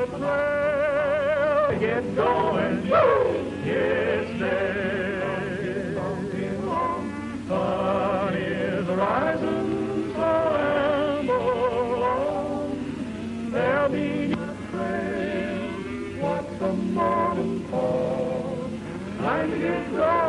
the trail, get going. Yes, there. Sun is rising, so amble on. There'll be a trail, watch the morning fall. Time to get going.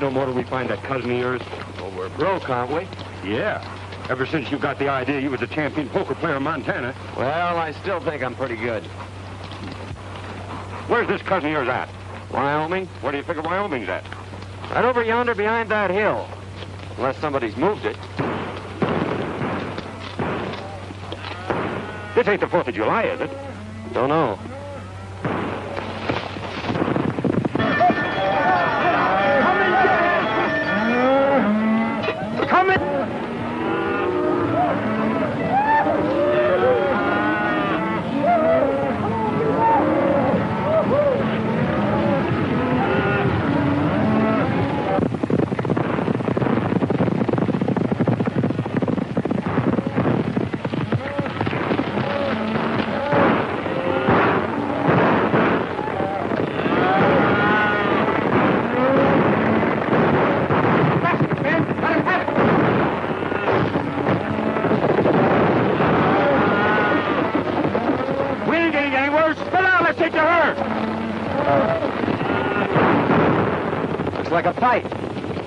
No more till we find that cousin of yours. Well, we're broke, aren't we? Yeah. Ever since you got the idea you was a champion poker player in Montana. Well, I still think I'm pretty good. Where's this cousin of yours at? Wyoming? Where do you figure Wyoming's at? Right over yonder behind that hill. Unless somebody's moved it. This ain't the 4th of July, is it? Don't know. Like a fight.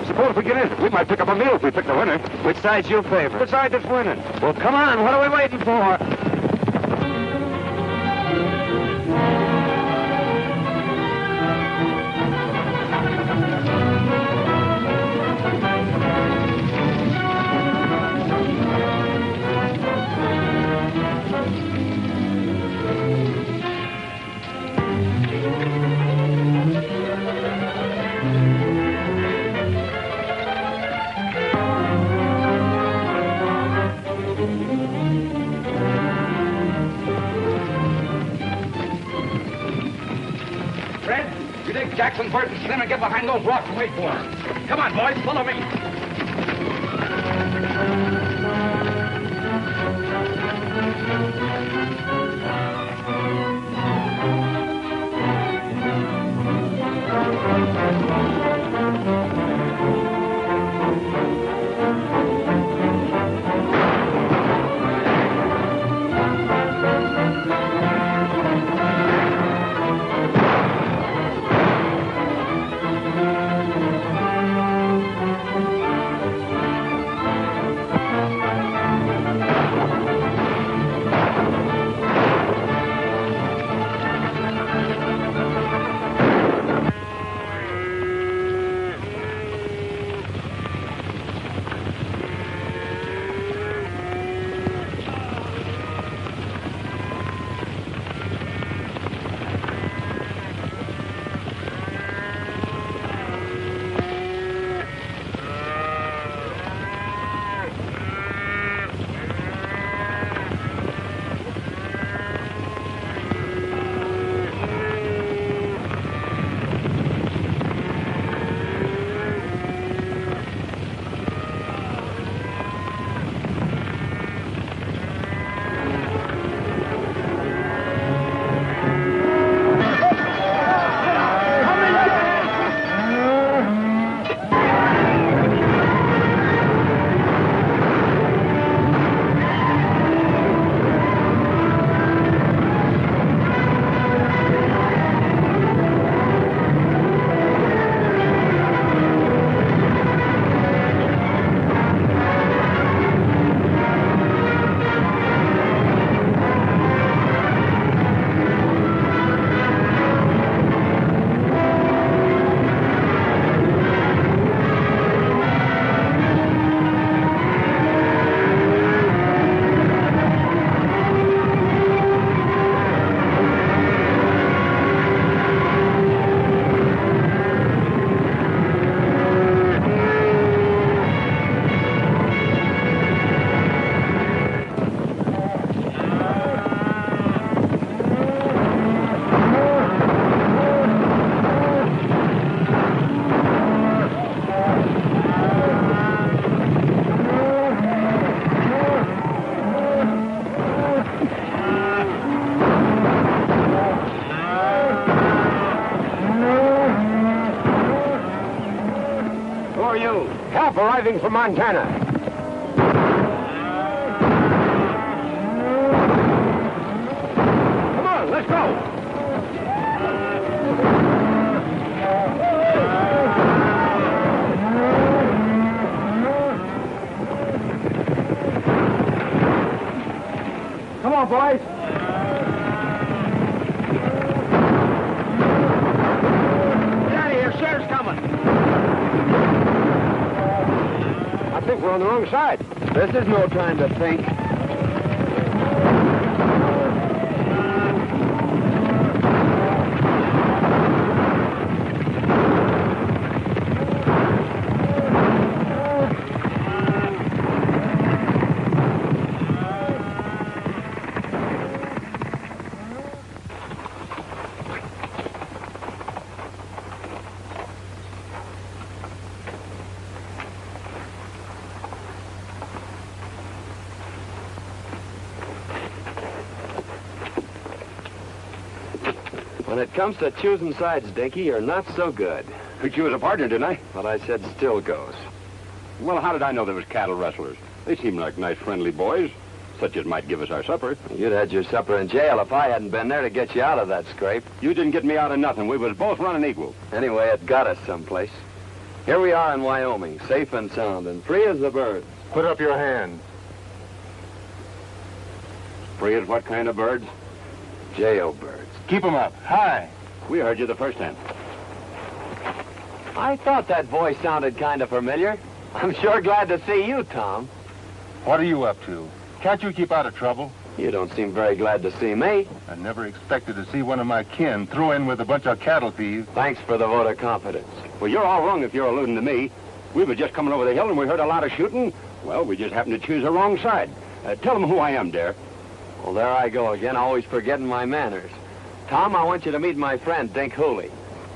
Suppose if we get in, we might pick up a meal if we pick the winner. Which side's your favorite? Which side that's winning? Well, come on. What are we waiting for? Jackson, Bert, and Slim, and get behind those rocks and wait for him. Come on, boys, follow me. driving from Montana. Come on, let's go. Come on, boys. Get out of here. Sheriff's coming. I think we're on the wrong side. This is no time to think. When it comes to choosing sides, Dinky, you're not so good. Picked you as a partner, didn't I? What I said still goes. Well, how did I know there was cattle rustlers? They seemed like nice, friendly boys, such as might give us our supper. You'd had your supper in jail if I hadn't been there to get you out of that scrape. You didn't get me out of nothing. We was both running equal. Anyway, it got us someplace. Here we are in Wyoming, safe and sound, and free as the birds. Put up your hand. Free as what kind of birds? Jailbirds. Keep 'em up. High. We heard you the first time. I thought that voice sounded kind of familiar. I'm sure glad to see you, Tom. What are you up to? Can't you keep out of trouble? You don't seem very glad to see me. I never expected to see one of my kin throw in with a bunch of cattle thieves. Thanks for the vote of confidence. Well, you're all wrong if you're alluding to me. We were just coming over the hill and we heard a lot of shooting. Well, we just happened to choose the wrong side. Tell them who I am, Dare. Well, there I go again, always forgetting my manners. Tom, I want you to meet my friend, Dink Hooley.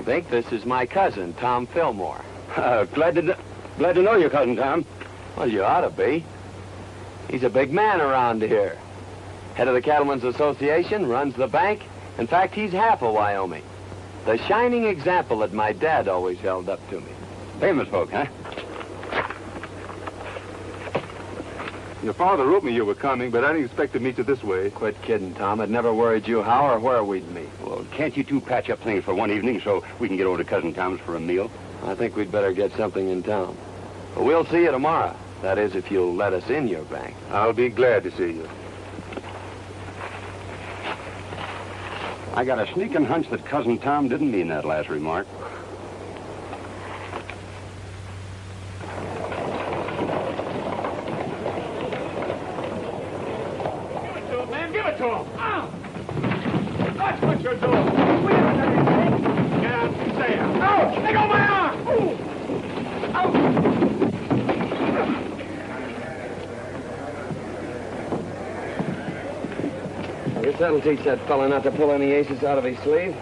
Dink, this is my cousin, Tom Fillmore. Glad to know your cousin, Tom. Well, you ought to be. He's a big man around here. Head of the Cattlemen's Association, runs the bank. In fact, he's half of Wyoming. The shining example that my dad always held up to me. Famous folk, huh? Your father wrote me you were coming, but I didn't expect to meet you this way. Quit kidding, Tom. It never worried you how or where we'd meet. Well, can't you two patch up things for one evening so we can get over to Cousin Tom's for a meal? I think we'd better get something in town. But we'll see you tomorrow. That is, if you'll let us in your bank. I'll be glad to see you. I got a sneaking hunch that Cousin Tom didn't mean that last remark. That's what you're doing. We haven't done anything. Get out and say it. Ouch! Let go my arm! Ooh. I guess that'll teach that fella not to pull any aces out of his sleeve.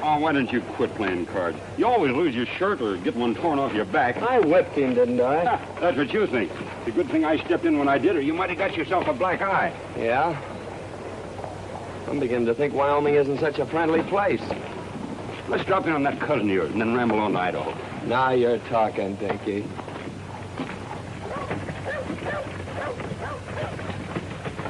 Oh, why don't you quit playing cards? You always lose your shirt or get one torn off your back. I whipped him, didn't I? That's what you think. It's a good thing I stepped in when I did, or you might have got yourself a black eye. Yeah? I'm beginning to think Wyoming isn't such a friendly place. Let's drop in on that cousin of yours and then ramble on to Idaho. Now you're talking, Dinky.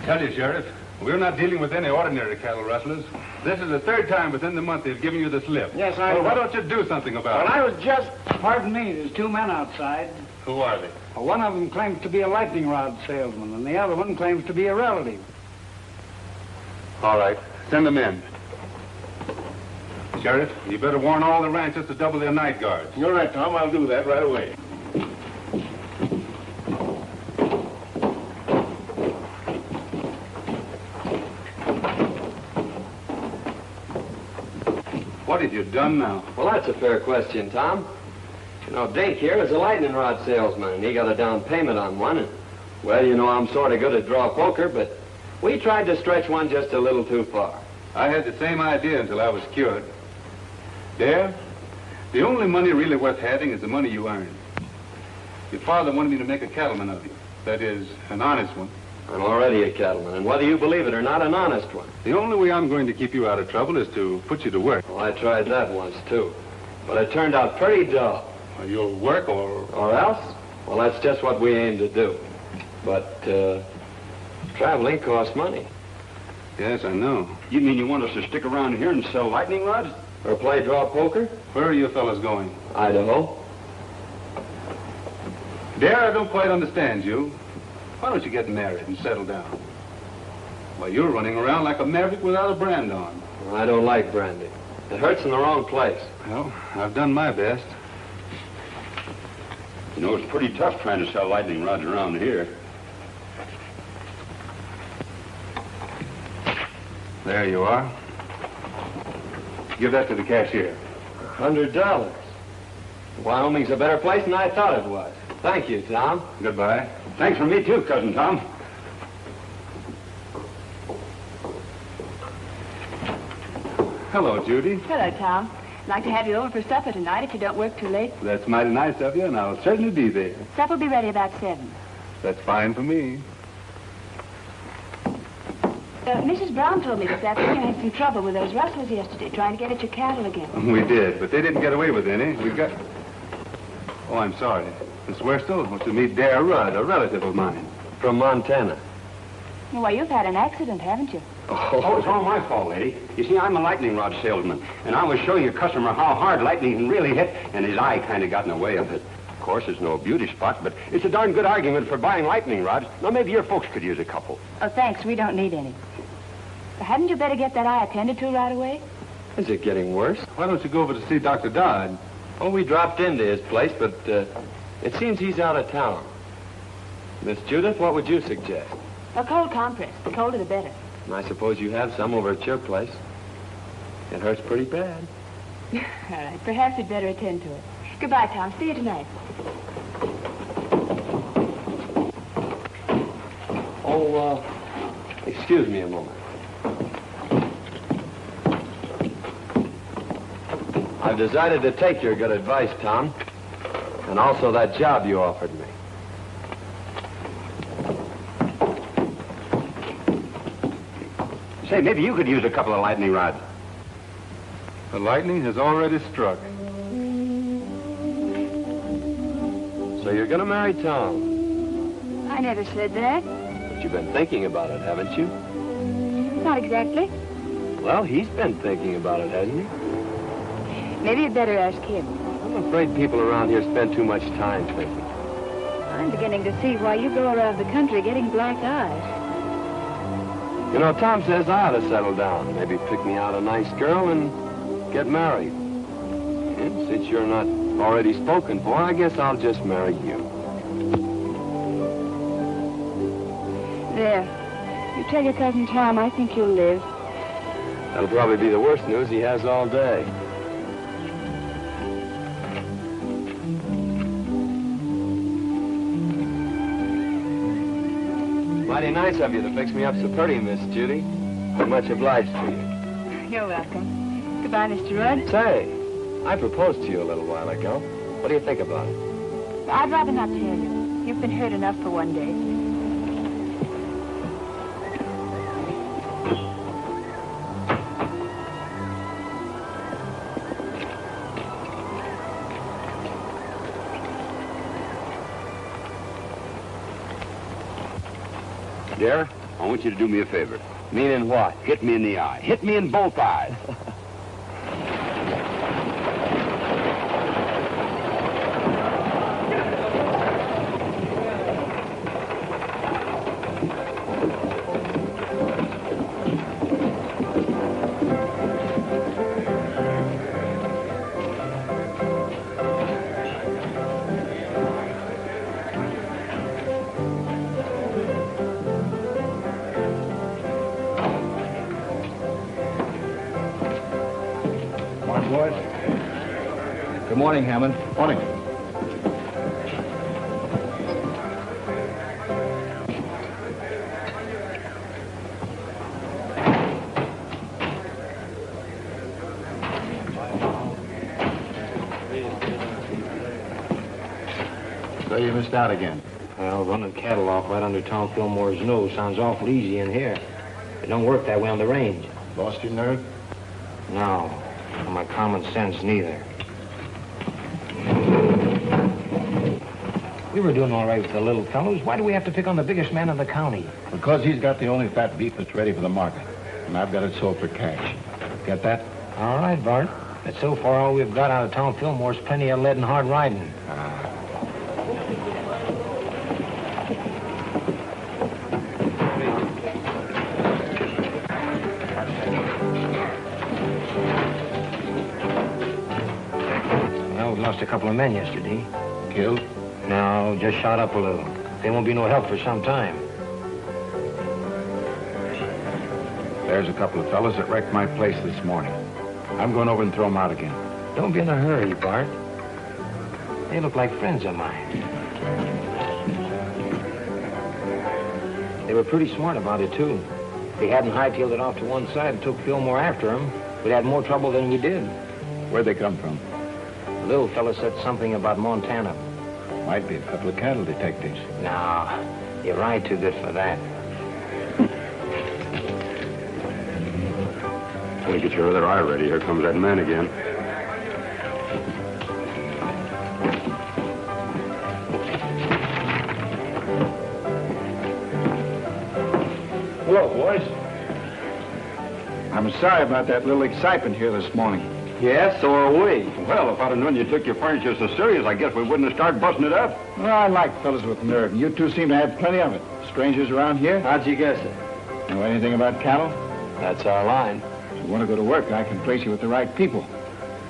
Tell you, Sheriff, we're not dealing with any ordinary cattle rustlers. This is the third time within the month they've given you the slip. Yes, I So know. why don't you do something about Well, it? I was just... Pardon me, there's two men outside. Who are they? Well, one of them claims to be a lightning rod salesman, and the other one claims to be a relative. All right, send them in. Sheriff, you better warn all the ranchers to double their night guards. You're right, Tom. I'll do that right away. What have you done now? Well, that's a fair question, Tom. You know, Dink here is a lightning rod salesman, and he got a down payment on one. And, well, you know, I'm sort of good at draw poker, but we tried to stretch one just a little too far. I had the same idea until I was cured. Dare, the only money really worth having is the money you earn. Your father wanted me to make a cattleman of you. That is, an honest one. I'm already a cattleman, and whether you believe it or not, an honest one. The only way I'm going to keep you out of trouble is to put you to work. Well, I tried that once, too. But it turned out pretty dull. Well, you'll work or... Or else? Well, that's just what we aim to do. But, traveling costs money. Yes, I know. You mean you want us to stick around here and sell lightning rods? Or play draw poker? Where are you fellas going? Idaho. Dare, I don't quite understand you. Why don't you get married and settle down? Why, you're running around like a maverick without a brand on. Well, I don't like brandy. It hurts in the wrong place. Well, I've done my best. You know, it's pretty tough trying to sell lightning rods around here. There you are. Give that to the cashier. $100. Wyoming's a better place than I thought it was. Thank you, Tom. Goodbye. Thanks for me, too, Cousin Tom. Hello, Judy. Hello, Tom. I'd like to have you over for supper tonight if you don't work too late. That's mighty nice of you, and I'll certainly be there. Supper will be ready about 7. That's fine for me. Mrs. Brown told me this afternoon you had some trouble with those rustlers yesterday, trying to get at your cattle again. We did, but they didn't get away with any. We got... Oh, I'm sorry. Miss Werstel wants to meet Dare Rudd, a relative of mine. From Montana. Well, you've had an accident, haven't you? Oh, it's all my fault, lady. You see, I'm a lightning rod salesman, and I was showing a customer how hard lightning can really hit, and his eye kind of got in the way of it. Of course, it's no beauty spot, but it's a darn good argument for buying lightning rods. Now, maybe your folks could use a couple. Oh, thanks. We don't need any. Hadn't you better get that eye attended to right away? Is it getting worse? Why don't you go over to see Dr. Dodd? Oh, we dropped into his place, but it seems he's out of town. Miss Judith, what would you suggest? A cold compress. The colder the better. I suppose you have some over at your place. It hurts pretty bad. All right. Perhaps we'd better attend to it. Goodbye, Tom. See you tonight. Oh, excuse me a moment. I've decided to take your good advice, Tom. And also that job you offered me. Say, maybe you could use a couple of lightning rods. The lightning has already struck. So you're going to marry Tom. I never said that. But you've been thinking about it, haven't you? Not exactly. Well, he's been thinking about it, hasn't he? Maybe you'd better ask him. I'm afraid people around here spend too much time thinking. I'm beginning to see why you go around the country getting black eyes. You know, Tom says I ought to settle down. Maybe pick me out a nice girl and get married. And since you're not already spoken for, I guess I'll just marry you. There. You tell your cousin Tom I think you'll live. That'll probably be the worst news he has all day. Mighty nice of you to fix me up so pretty, Miss Judy. I'm much obliged to you. You're welcome. Goodbye, Mr. Rudd. Say, I proposed to you a little while ago. What do you think about it? I'd rather not tell you. You've been hurt enough for one day. Dare, I want you to do me a favor. Meaning what? Hit me in the eye. Hit me in both eyes. Boys. Good morning, Hammond. Morning. So you missed out again. Well, running cattle off right under Tom Fillmore's nose sounds awful easy in here. It don't work that way on the range. Lost your nerve? No. Or my common sense neither. We were doing all right with the little fellows. Why do we have to pick on the biggest man in the county? Because he's got the only fat beef that's ready for the market. And I've got it sold for cash. Get that? All right, Bart. But so far, all we've got out of Tom Fillmore's plenty of lead and hard riding. Well, we lost a couple of men yesterday. Killed? No, just shot up a little. They won't be no help for some time. There's a couple of fellas that wrecked my place this morning. I'm going over and throw them out again. Don't be in a hurry, Bart. They look like friends of mine. They were pretty smart about it, too. If they hadn't hightailed it off to one side and took Fillmore after them, we'd had more trouble than we did. Where'd they come from? The little fella said something about Montana. Might be a couple of cattle detectives. No, you're right too good for that. Well, get your other eye ready. Here comes that man again. Hello, boys. I'm sorry about that little excitement here this morning. Yes, so are we. Well, if I'd have known you took your furniture so serious, I guess we wouldn't have started busting it up. Well, I like fellas with nerve, and you two seem to have plenty of it. Strangers around here? How'd you guess it? Know anything about cattle? That's our line. If you want to go to work, I can place you with the right people.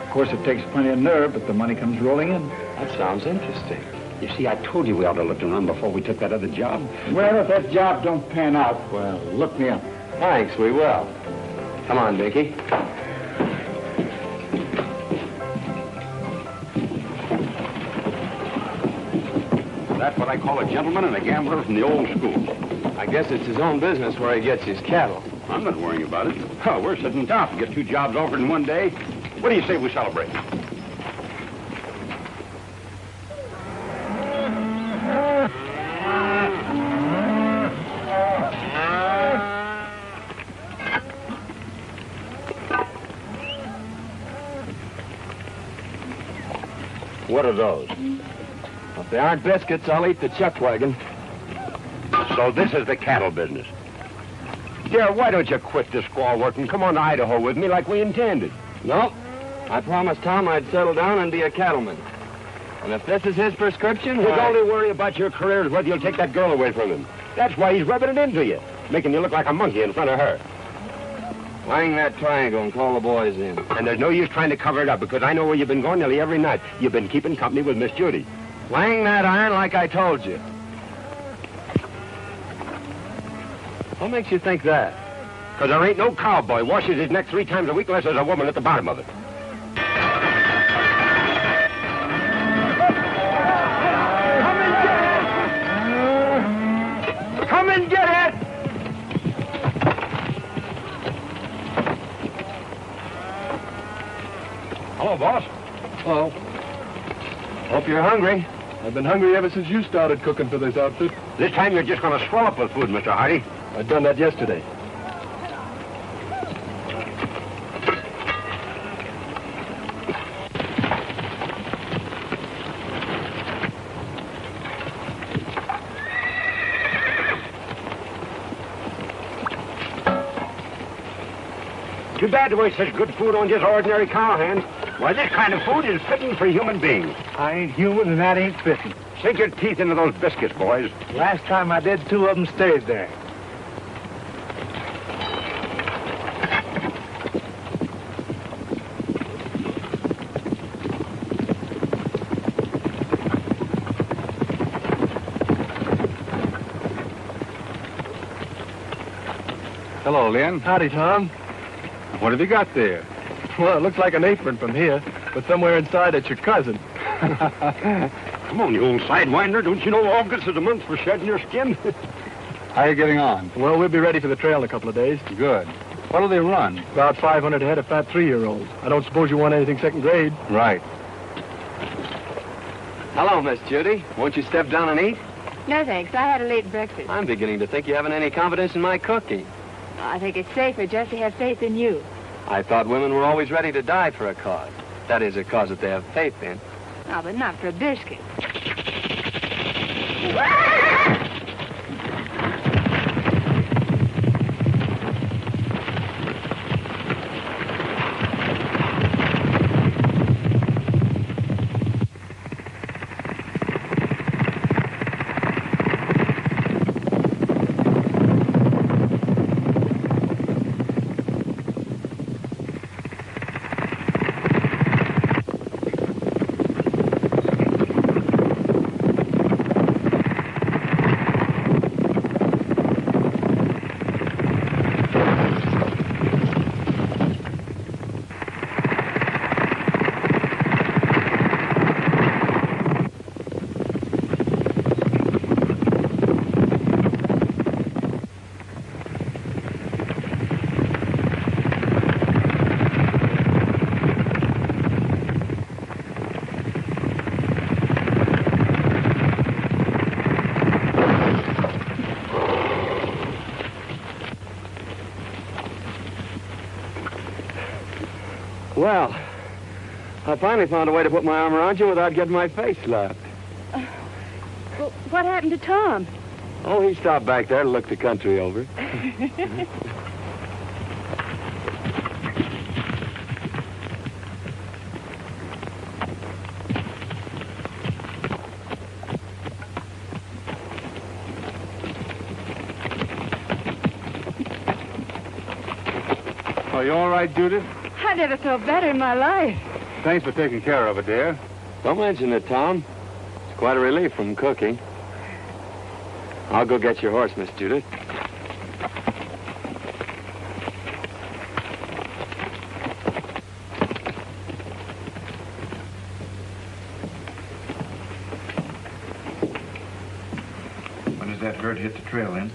Of course, it takes plenty of nerve, but the money comes rolling in. That sounds interesting. You see, I told you we ought to look around before we took that other job. Well, if that job don't pan out, well, look me up. Thanks, we will. Come on, Dickie. That's what I call a gentleman and a gambler from the old school. I guess it's his own business where he gets his cattle. I'm not worrying about it. Oh, we're sitting tough to get two jobs offered in one day. What do you say we celebrate? What are those? If they aren't biscuits, I'll eat the chuck wagon. So this is the cattle business. Dear, why don't you quit this squaw work and come on to Idaho with me like we intended? Nope. I promised Tom I'd settle down and be a cattleman. And if this is his prescription, His only worry about your career is whether you'll take that girl away from him. That's why he's rubbing it into you, making you look like a monkey in front of her. Hang that triangle and call the boys in. And there's no use trying to cover it up, because I know where you've been going nearly every night. You've been keeping company with Miss Judy. Wang that iron like I told you. What makes you think that? Because there ain't no cowboy washes his neck 3 times a week unless there's a woman at the bottom of it. Come and get it! Hello, boss. Hello. Hope you're hungry. I've been hungry ever since you started cooking for this outfit. This time you're just going to swell up with food, Mr. Hardy. I'd done that yesterday. Too bad to waste such good food on just ordinary cowhands. Why, this kind of food is fitting for human beings. I ain't human, and that ain't fitting. Sink your teeth into those biscuits, boys. Last time I did, 2 of them stayed there. Hello, Lynn. Howdy, Tom. What have you got there? Well, it looks like an apron from here, but somewhere inside it's your cousin. Come on, you old sidewinder. Don't you know August is a month for shedding your skin? How are you getting on? Well, we'll be ready for the trail in a couple of days. Good. What'll they run? About 500 head of fat 3-year-olds. I don't suppose you want anything second grade. Right. Hello, Miss Judy. Won't you step down and eat? No, thanks. I had a late breakfast. I'm beginning to think you haven't any confidence in my cooking. I think it's safer just to have faith in you. I thought women were always ready to die for a cause. That is, a cause that they have faith in. Oh, but not for a biscuit. Well, I finally found a way to put my arm around you without getting my face slapped. Well, what happened to Tom? Oh, he stopped back there to look the country over. Are you all right, Judith? I never felt better in my life. Thanks for taking care of it, dear. Don't mention it, Tom. It's quite a relief from cooking. I'll go get your horse, Miss Judith. When does that herd hit the trail, Lynn?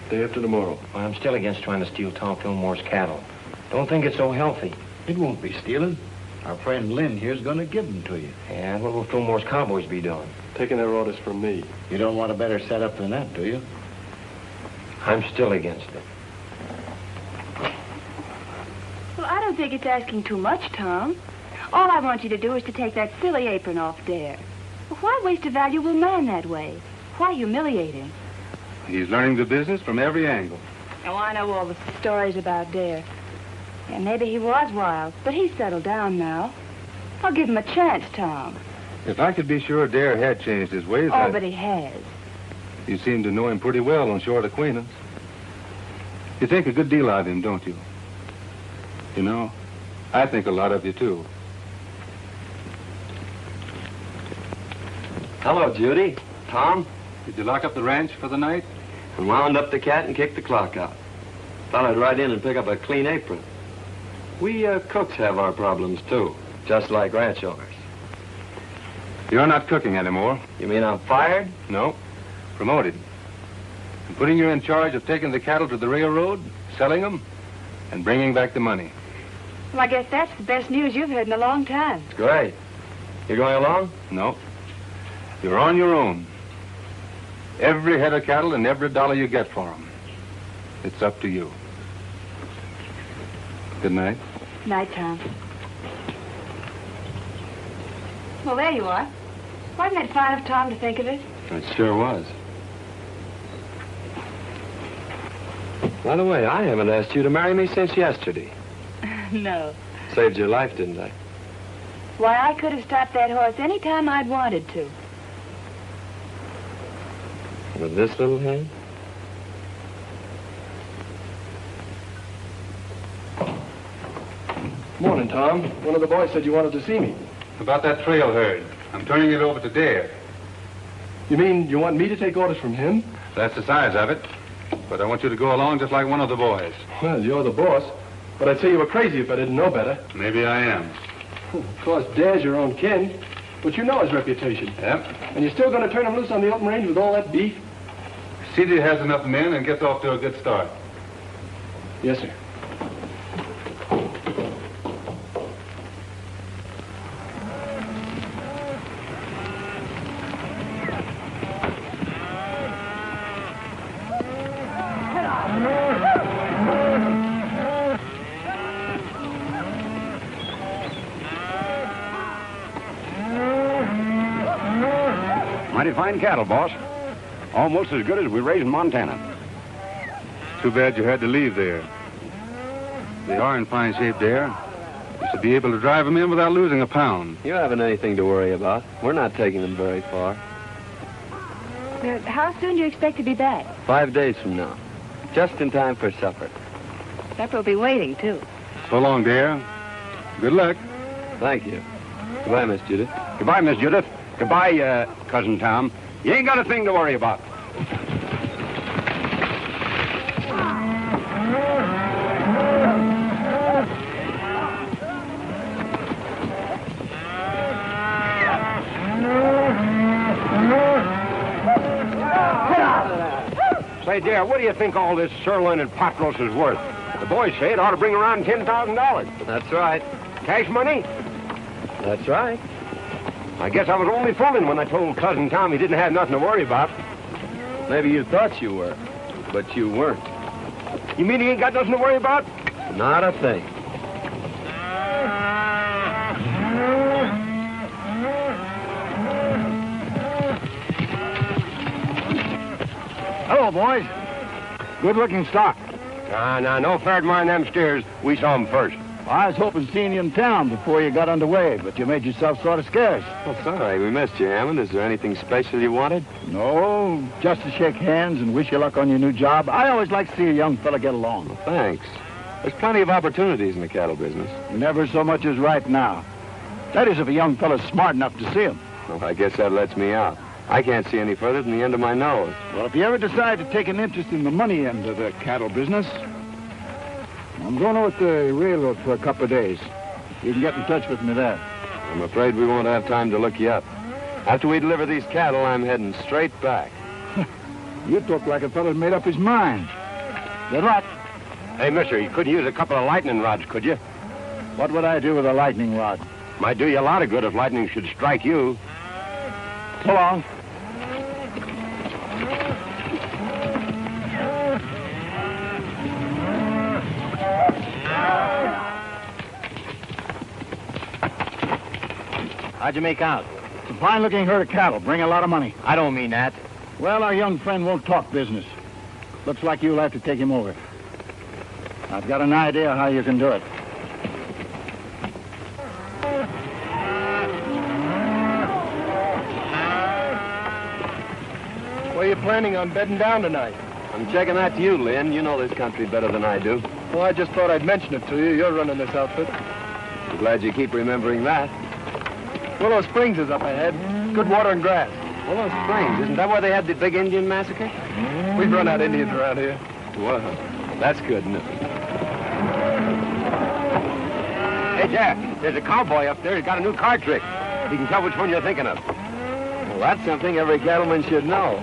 Day after tomorrow. Well, I'm still against trying to steal Tom Fillmore's cattle. Don't think it's so healthy. It won't be stealing. Our friend Lynn here's going to give them to you. And what will Fillmore's cowboys be doing? Taking their orders from me. You don't want a better setup than that, do you? I'm still against it. Well, I don't think it's asking too much, Tom. All I want you to do is to take that silly apron off Dare. Well, why waste a valuable man that way? Why humiliate him? He's learning the business from every angle. Oh, I know all the stories about Dare. Yeah, maybe he was wild, but he's settled down now. I'll give him a chance, Tom. If I could be sure Dare had changed his ways, Oh, but he has. You seem to know him pretty well on short acquaintance. You think a good deal of him, don't you? You know, I think a lot of you, too. Hello, Judy. Tom? Did you lock up the ranch for the night? I wound up the cat and kicked the clock out. Thought I'd ride in and pick up a clean apron. We cooks have our problems, too, just like ranch owners. You're not cooking anymore. You mean I'm fired? No. Promoted. I'm putting you in charge of taking the cattle to the railroad, selling them, and bringing back the money. Well, I guess that's the best news you've heard in a long time. Great. You going along? No. You're on your own. Every head of cattle and every dollar you get for them. It's up to you. Good night. Night, Tom. Well, there you are. Wasn't it fine of Tom to think of it? It sure was. By the way, I haven't asked you to marry me since yesterday. No. Saved your life, didn't I? Why, I could have stopped that horse any time I'd wanted to. With this little hand? Morning, Tom. One of the boys said you wanted to see me. About that trail herd. I'm turning it over to Dare. You mean you want me to take orders from him? That's the size of it. But I want you to go along just like one of the boys. Well, you're the boss. But I'd say you were crazy if I didn't know better. Maybe I am. Of course, Dare's your own kin. But you know his reputation. Yep. And you're still going to turn him loose on the open range with all that beef? CD has enough men and gets off to a good start. Yes, sir. Mighty fine cattle, boss. Almost as good as we raise in Montana. Too bad you had to leave there. They are in fine shape there. You should be able to drive them in without losing a pound. You haven't anything to worry about. We're not taking them very far. How soon do you expect to be back? 5 days from now. Just in time for supper. Supper will be waiting, too. So long, dear. Good luck. Thank you. Goodbye, Miss Judith. Goodbye, Miss Judith. Goodbye, Cousin Tom. You ain't got a thing to worry about. Say, dear, what do you think all this sirloin and pot roast is worth? The boys say it ought to bring around $10,000. That's right. Cash money? That's right. I guess I was only fooling when I told Cousin Tom he didn't have nothing to worry about. Maybe you thought you were, but you weren't. You mean he ain't got nothing to worry about? Not a thing. Hello, boys. Good-looking stock. No fair mind them steers. We saw them first. I was hoping seeing you in town before you got underway, but you made yourself sort of scarce. Well, sorry, we missed you, Hammond. Is there anything special you wanted? No, just to shake hands and wish you luck on your new job. I always like to see a young fella get along. Well, thanks. There's plenty of opportunities in the cattle business. Never so much as right now. That is, if a young fella's smart enough to see him. Well, I guess that lets me out. I can't see any further than the end of my nose. Well, if you ever decide to take an interest in the money end of the cattle business, I'm going over to the railroad for a couple of days. You can get in touch with me there. I'm afraid we won't have time to look you up. After we deliver these cattle, I'm heading straight back. You talk like a fella's made up his mind. Good luck. Hey, mister, you could use a couple of lightning rods, could you? What would I do with a lightning rod? Might do you a lot of good if lightning should strike you. So long. How'd you make out? It's a fine-looking herd of cattle. Bring a lot of money. I don't mean that. Well, our young friend won't talk business. Looks like you'll have to take him over. I've got an idea how you can do it. Where are you planning on bedding down tonight? I'm checking that to you, Lynn. You know this country better than I do. Well, I just thought I'd mention it to you. You're running this outfit. I'm glad you keep remembering that. Willow Springs is up ahead. Good water and grass. Willow Springs, isn't that where they had the big Indian massacre? We've run out Indians around here. Well, that's good, isn't it? Hey, Jack, there's a cowboy up there who's got a new card trick. He can tell which one you're thinking of. Well, that's something every cattleman should know.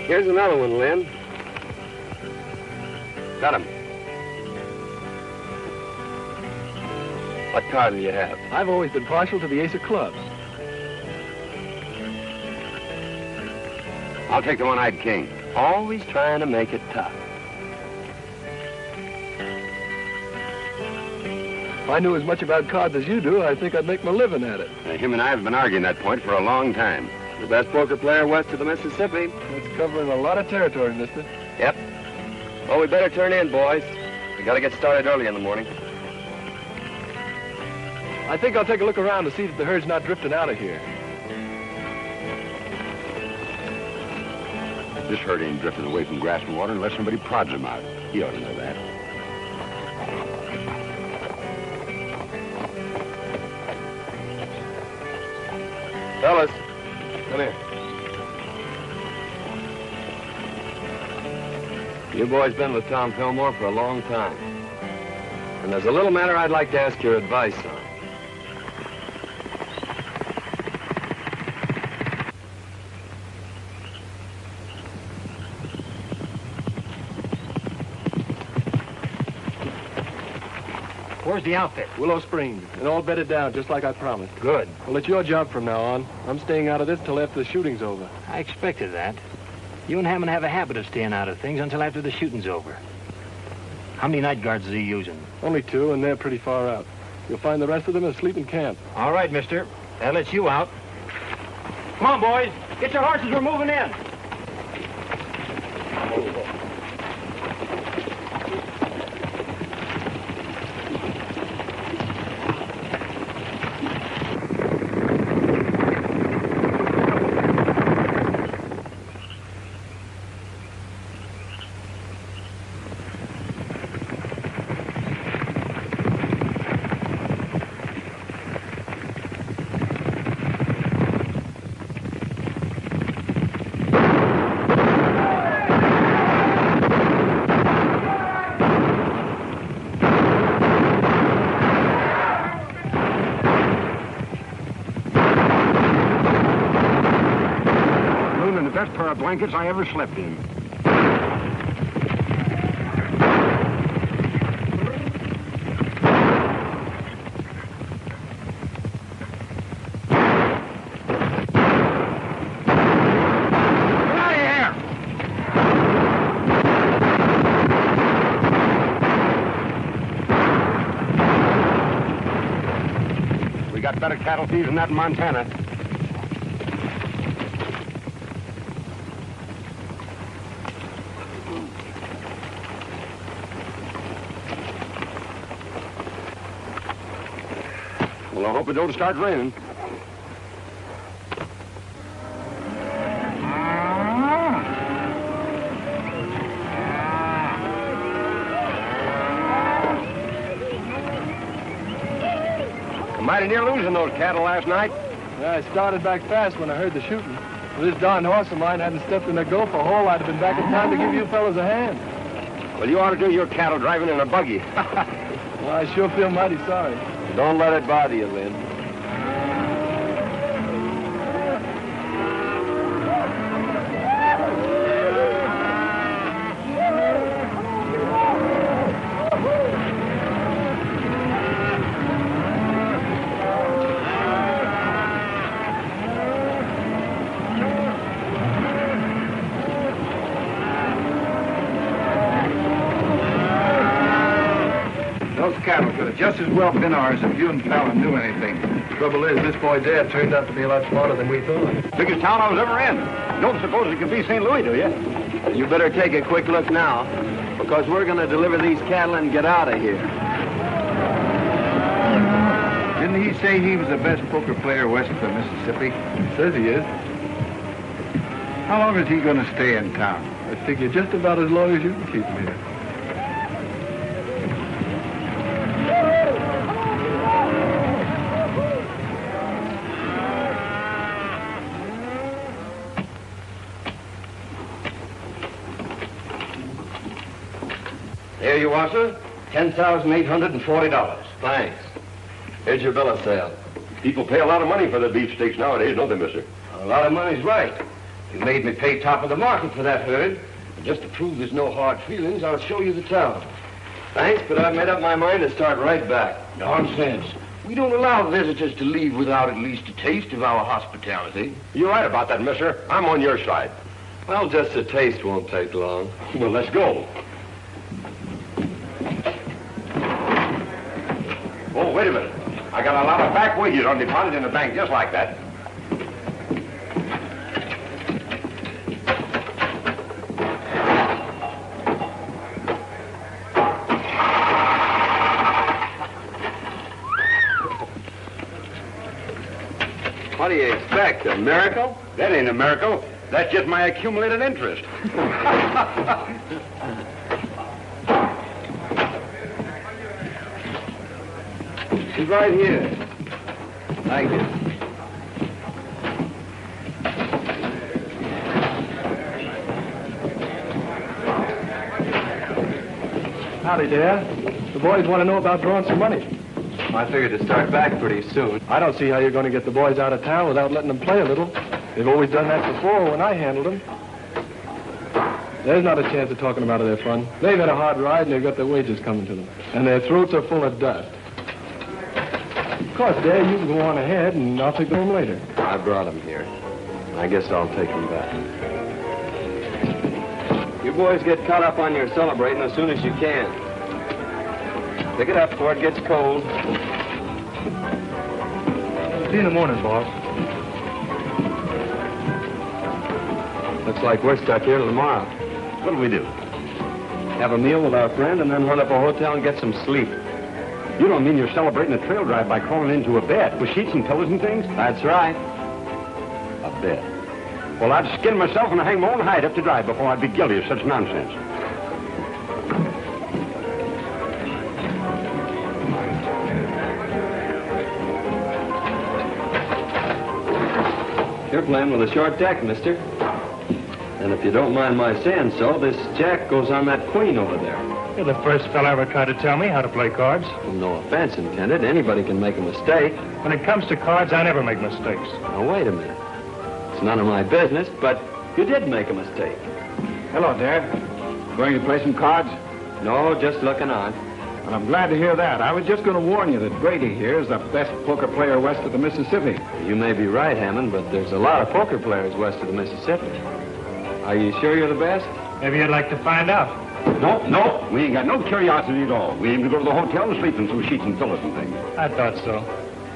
Here's another one, Lynn. Got him. What card do you have? I've always been partial to the ace of clubs. I'll take the one-eyed king. Always trying to make it tough. If I knew as much about cards as you do, I think I'd make my living at it. Him and I have been arguing that point for a long time. The best poker player west of the Mississippi. It's covering a lot of territory, mister. Yep. Well, we better turn in, boys. We gotta get started early in the morning. I think I'll take a look around to see that the herd's not drifting out of here. This herd ain't drifting away from grass and water unless somebody prods him out. He ought to know that. Fellas, come here. You boys been with Tom Fillmore for a long time. And there's a little matter I'd like to ask your advice on. Where's the outfit? Willow Springs, and all bedded down, just like I promised. Good. Well, it's your job from now on. I'm staying out of this till after the shooting's over. I expected that. You and Hammond have a habit of staying out of things until after the shooting's over. How many night guards is he using? Only 2, and they're pretty far out. You'll find the rest of them asleep in camp. All right, mister. That lets you out. Come on, boys. Get your horses. We're moving in. Best pair of blankets I ever slept in. We got better cattle thieves than that in Montana. Well, I hope it don't start raining. Mighty near losing those cattle last night. Yeah, I started back fast when I heard the shooting. If this darn horse of mine hadn't stepped in the gopher hole, I'd have been back in time to give you fellas a hand. Well, you ought to do your cattle driving in a buggy. Well, I sure feel mighty sorry. Don't let it bother you, Lynn. Those cattle could have just as well been ours if you and Fallon knew anything. Trouble is, this boy Dad turned out to be a lot smarter than we thought. Biggest town I was ever in. You don't suppose it could be St. Louis, do you? You better take a quick look now, because we're going to deliver these cattle and get out of here. Didn't he say he was the best poker player west of the Mississippi? He says he is. How long is he going to stay in town? I figure just about as long as you can keep him here. Here you are, sir. $10,840. Thanks. Here's your bill of sale. People pay a lot of money for the beefsteaks nowadays, don't they, mister? A lot of money's right. You made me pay top of the market for that herd. And just to prove there's no hard feelings, I'll show you the town. Thanks, but I've made up my mind to start right back. Nonsense. We don't allow visitors to leave without at least a taste of our hospitality. You're right about that, mister. I'm on your side. Well, just a taste won't take long. Well, let's go. Oh, wait a minute. I got a lot of back wages on deposit in the bank just like that. What do you expect, a miracle? That ain't a miracle. That's just my accumulated interest. She's right here. Thank you. Howdy, Dad. The boys want to know about drawing some money. I figured to start back pretty soon. I don't see how you're going to get the boys out of town without letting them play a little. They've always done that before when I handled them. There's not a chance of talking them out of their fun. They've had a hard ride and they've got their wages coming to them. And their throats are full of dust. Of course, Dad, you can go on ahead and I'll take them home later. I brought them here. I guess I'll take them back. You boys get caught up on your celebrating as soon as you can. Pick it up before it gets cold. See you in the morning, boss. Looks like we're stuck here till tomorrow. What'll we do? Have a meal with our friend and then run up a hotel and get some sleep. You don't mean you're celebrating a trail drive by crawling into a bed with sheets and pillows and things? That's right. A bed? Well, I'd skin myself and hang my own hide up to dry before I'd be guilty of such nonsense. You're playing with a short deck, mister. And if you don't mind my saying so, this jack goes on that queen over there. You're the first fella ever tried to tell me how to play cards. Well, no offense intended. Anybody can make a mistake. When it comes to cards, I never make mistakes. Now, wait a minute. It's none of my business, but you did make a mistake. Hello, Dad. Going to play some cards? No, just looking on. Well, I'm glad to hear that. I was just going to warn you that Brady here is the best poker player west of the Mississippi. You may be right, Hammond, but there's a lot of poker players west of the Mississippi. Are you sure you're the best? Maybe you'd like to find out. No, we ain't got no curiosity at all. We aim to go to the hotel and sleep in some sheets and pillows and things. I thought so.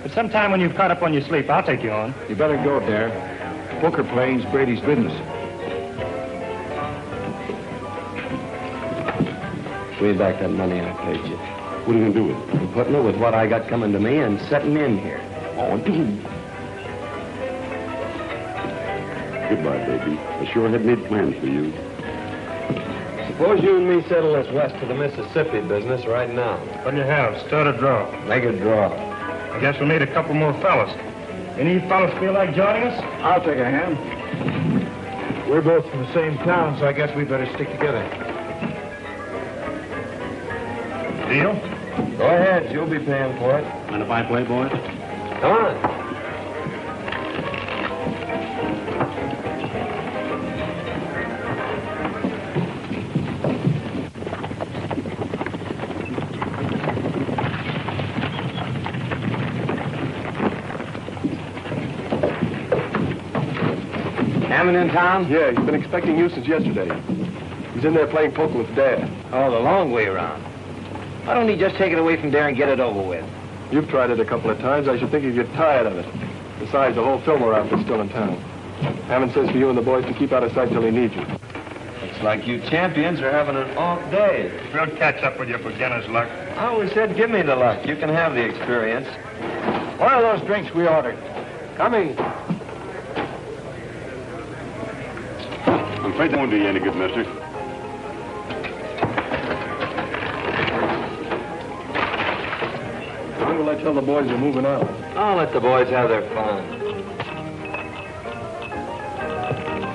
But sometime when you've caught up on your sleep, I'll take you on. You better go, Dad. Poker playing's Brady's business. Give me back that money I paid you. What are you going to do with it? I'm putting it with what I got coming to me and setting in here. Oh, dude. Goodbye, baby. I sure had made plans for you. Suppose you and me settle this west of the Mississippi business right now. What do you have? Start a draw. Make a draw. I guess we'll need a couple more fellas. Any of you fellas feel like joining us? I'll take a hand. We're both from the same town, so I guess we better stick together. Deal? Go ahead. You'll be paying for it. Mind if I play, boys? Come on. Hammond in town? Yeah, he's been expecting you since yesterday. He's in there playing poker with Dad. Oh, the long way around. Why don't he just take it away from there and get it over with? You've tried it a couple of times. I should think you'd get tired of it. Besides, the whole Fillmore outfit's still in town. Hammond says for you and the boys to keep out of sight till he needs you. Looks like you champions are having an off day. We'll catch up with your beginner's luck. I always said give me the luck. You can have the experience. What are those drinks we ordered? Coming. I'm afraid that won't do you any good, mister. When will I tell the boys you're moving on? I'll let the boys have their fun.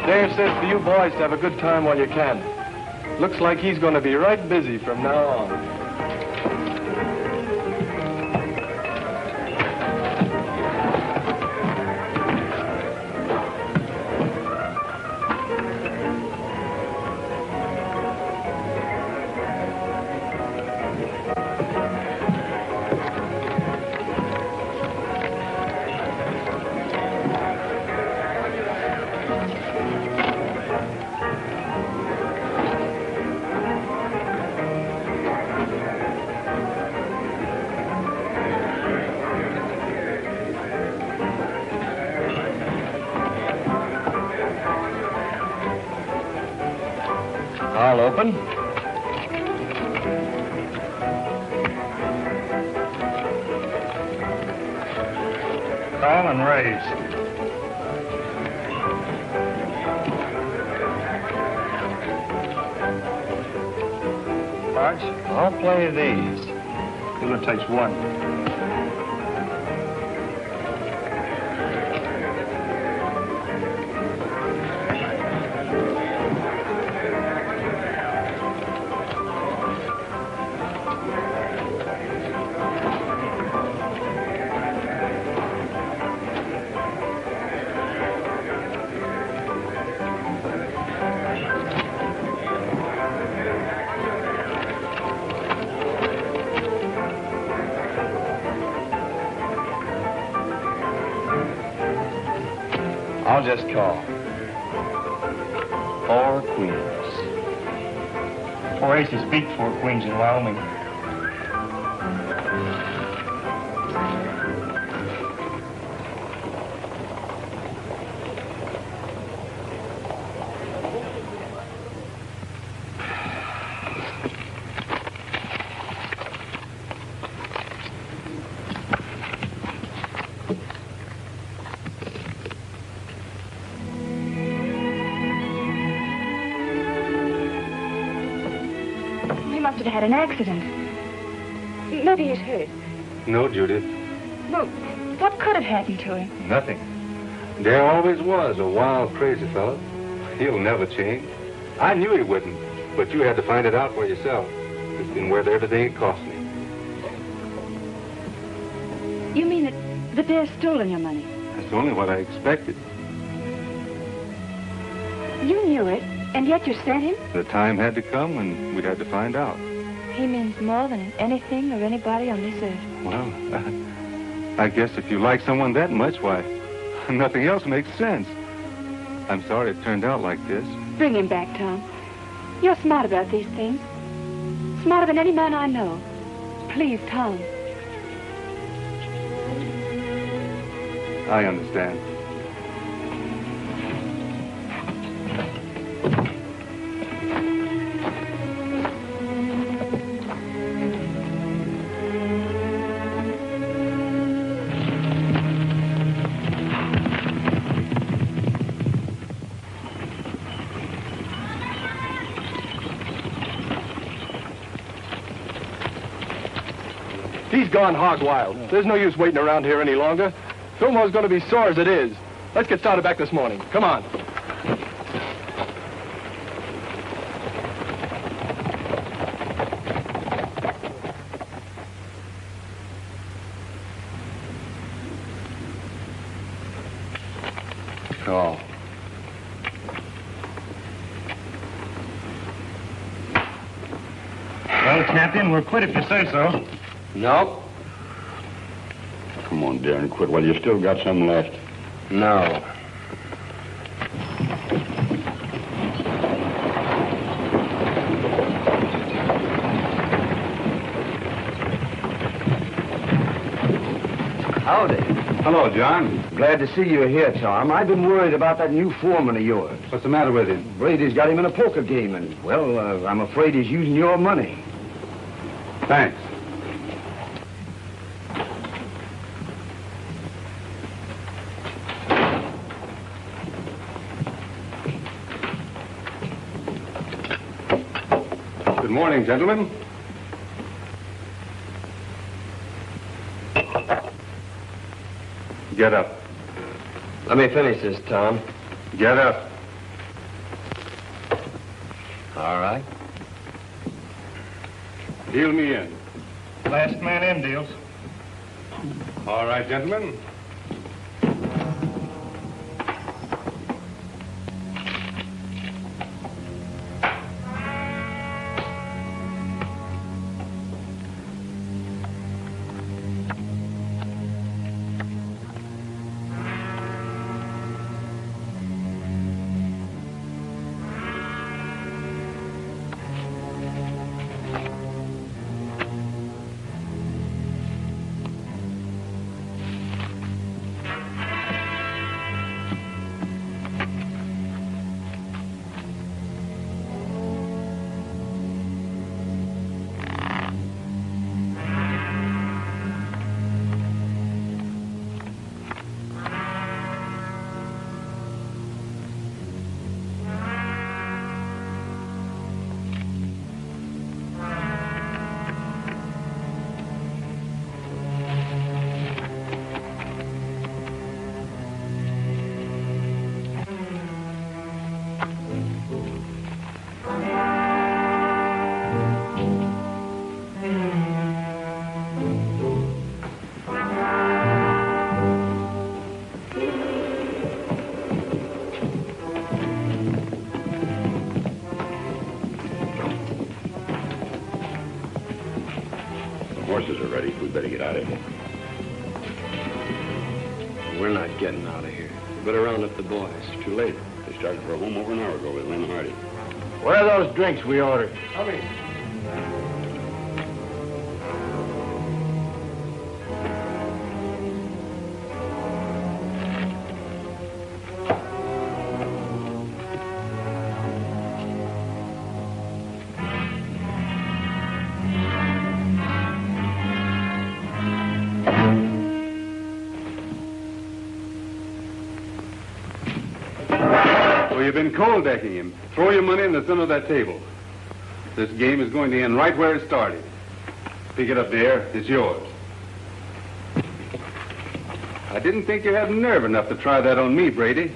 Dave says for you boys to have a good time while you can. Looks like he's going to be right busy from now on. I'll open. Call and raise. Cards? I'll play these. Dealer takes one. I'll just call. 4 queens. 4 aces beat 4 queens in Wyoming. Had an accident. Maybe he's hurt. No, Judith. Well, what could have happened to him? Nothing. Dare always was a wild, crazy fellow. He'll never change. I knew he wouldn't, but you had to find it out for yourself. It's been worth everything it cost me. You mean that Dare's stolen your money? That's only what I expected. You knew it, and yet you sent him? The time had to come, and we'd had to find out. He means more than anything or anybody on this earth. Well, I guess if you like someone that much, why, nothing else makes sense. I'm sorry it turned out like this. Bring him back, Tom. You're smart about these things. Smarter than any man I know. Please, Tom. I understand. He's gone hog wild. There's no use waiting around here any longer. Fillmore's going to be sore as it is. Let's get started back this morning. Come on. Oh. Well, Captain, we're quit if you say so. Nope. Come on, Darren, quit while you still got some left. No. Howdy. Hello, John. Glad to see you here, Tom. I've been worried about that new foreman of yours. What's the matter with him? Brady's got him in a poker game, and, well, I'm afraid he's using your money. Thanks. Good morning, gentlemen. Get up. Let me finish this, Tom. Get up. All right. Deal me in. Last man in deals. All right, gentlemen. Horses are ready. We better get out of here. We're not getting out of here. Better round up the boys. It's too late. They started for home over an hour ago with Lynn Hardy. Where are those drinks we ordered? Tommy. So you've been cold decking him. Throw your money in the center of that table. This game is going to end right where it started. Pick it up there. It's yours. I didn't think you had nerve enough to try that on me, Brady.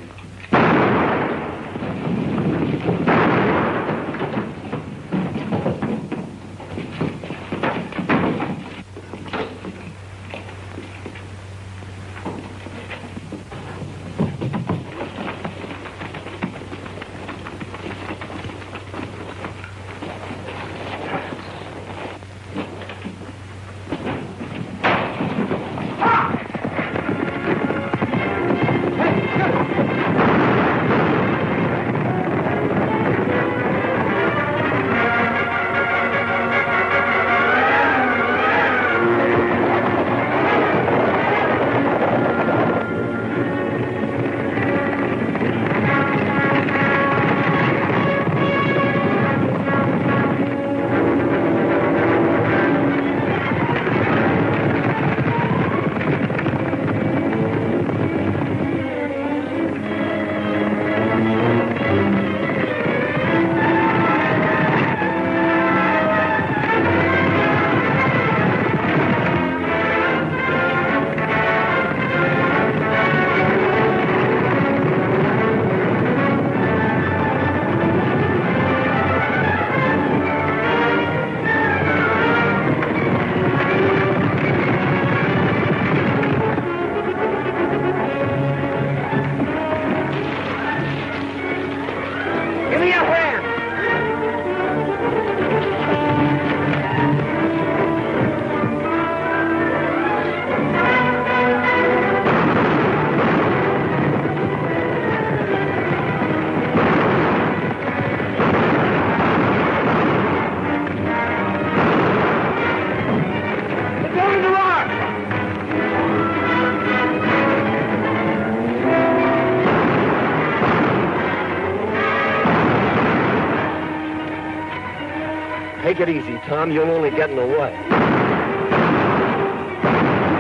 Take it easy, Tom. You'll only get in the way. You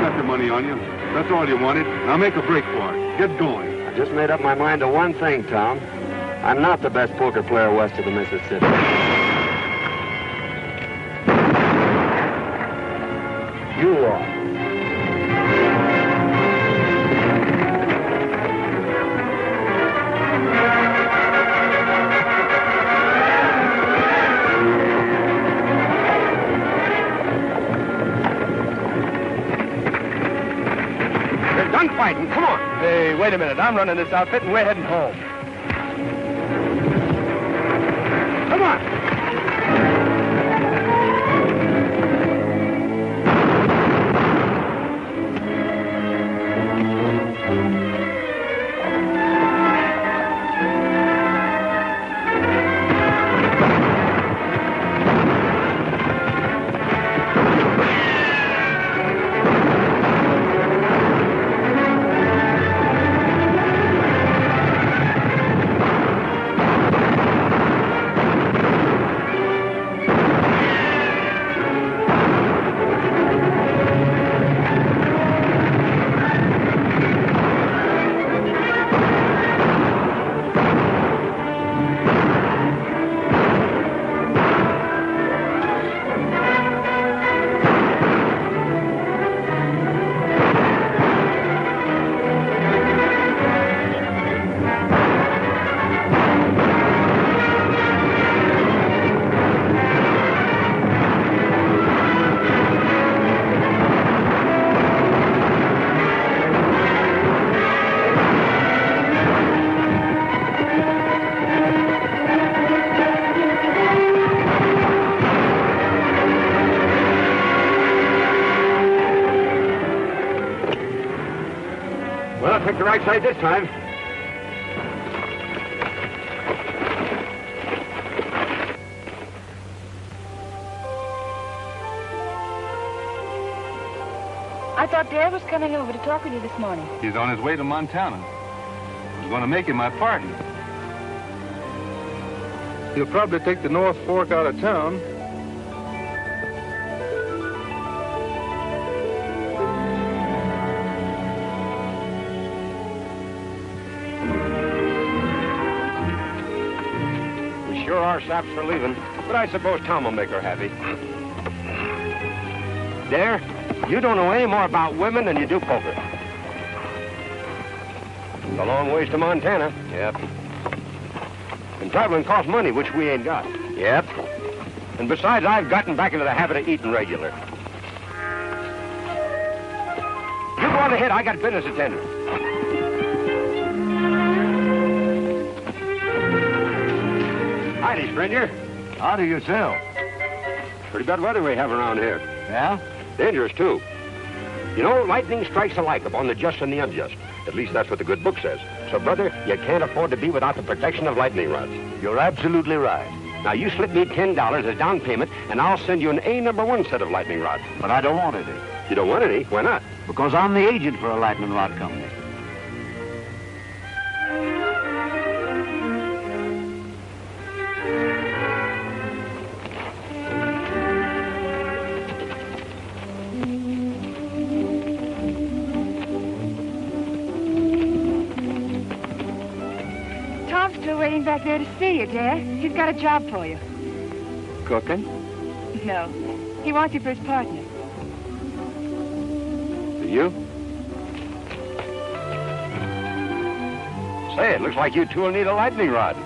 got the money on you. That's all you wanted. Now make a break for it. Get going. I just made up my mind to one thing, Tom. I'm not the best poker player west of the Mississippi. You are. Fighting. Come on. Hey, wait a minute. I'm running this outfit and we're heading home. Come on. Well, I picked the right side this time. I thought Dad was coming over to talk with you this morning. He's on his way to Montana. I was going to make him my partner. He'll probably take the North Fork out of town. We sure are saps for leaving, but I suppose Tom will make her happy. Dare, you don't know any more about women than you do poker. It's a long ways to Montana. Yep. And traveling costs money, which we ain't got. Yep. And besides, I've gotten back into the habit of eating regular. You go on ahead. I got business attending. Howdy, stranger. Howdy yourself. Pretty bad weather we have around here. Yeah? Dangerous, too. You know, lightning strikes alike upon the just and the unjust. At least that's what the good book says. So, brother, you can't afford to be without the protection of lightning rods. You're absolutely right. Now, you slip me $10 as down payment, and I'll send you an A number 1 set of lightning rods. But I don't want any. You don't want any? Why not? Because I'm the agent for a lightning rod company. Tom's still waiting back there to see you, Dad. He's got a job for you. Cooking? No. He wants you for his partner. You? Say, it looks like you two will need a lightning rod.